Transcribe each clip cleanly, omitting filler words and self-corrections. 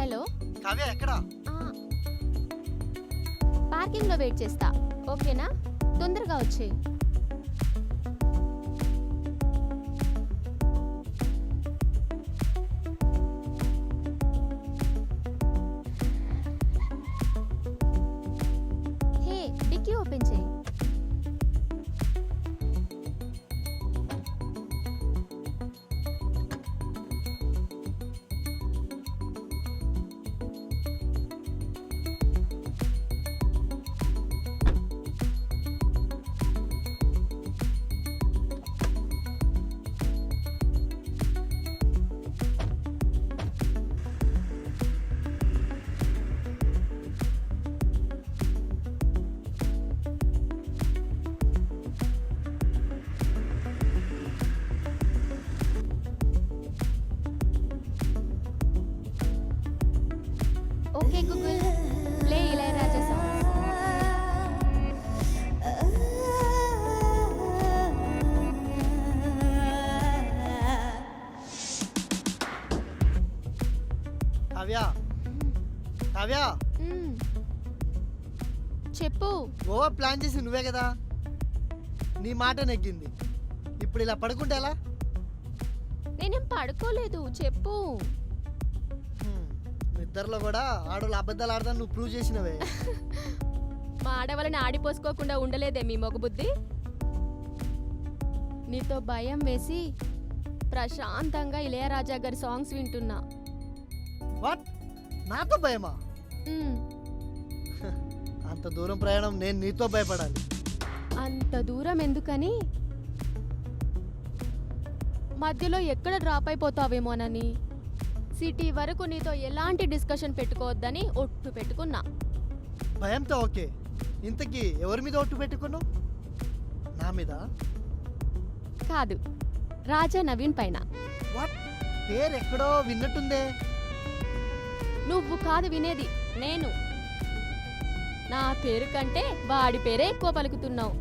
Hello Kavya ఎక్కడా? Parking లో wait చేస్తా, ఓకేనా? తొందరగా వచ్చేయ్. హే, డిక్కీ ఓపెన్ చేయి. Okay Google, play Ilaiyaraaja songs. Kavya Kavya మ్మ్. చెప్పు. గోవా ప్లాన్ చేసి నువ్వే కదా, నీ మాట నెగ్గింది. ఇప్పుడు ఇలా పడుకుంటే ఎలా? నేనేం పడుకోలేదు, చెప్పు. నిద్రలో కూడా ఆడోళ్ళు అబద్ధాలు ఆడదాన్ని నువ్వు ప్రూవ్ చేసినవే. మా ఆడవాళ్ళని ఆడిపోసుకోకుండా ఉండలేదే మీ మొగబుద్ధి. నీతో భయం వేసి ప్రశాంతంగా ఇళయరాజా గారి సాంగ్స్ వింటున్నా. వాట్? నాతో భయమా? మ్మ్. అంత దూరం ప్రయాణం నేను నీతో భయపడాలి? అంత దూరం ఎందుకని, మధ్యలో ఎక్కడ డ్రాప్ అయిపోతావేమోనని సిటీ వరకు నీతో ఎలాంటి డిస్కషన్ పెట్టుకోవద్దని ఒట్టు పెట్టుకున్నా. భయంతో ఓకే, ఇంతకీ ఎవరి మీద ఒట్టు పెట్టుకున్నావు? నా మీద కాదు, రాజా నవీన్ పైన. వాట్? పేరు ఎక్కడో విన్నట్టుందే. నువ్వు కాదు వినేది, నేను. నా పేరు కంటే వాడి పేరే ఎక్కువ పలుకుతున్నావు.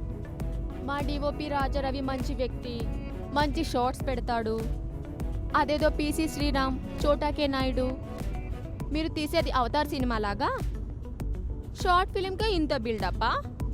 మా డిఓపి రాజారవి మంచి వ్యక్తి, మంచి షార్ట్స్ పెడతాడు. అదేదో పీసీ శ్రీరామ్, చోటాకే నాయుడు, మీరు తీసేది అవతార్ సినిమా లాగా షార్ట్ ఫిలింకే ఇంత బిల్డప్పా?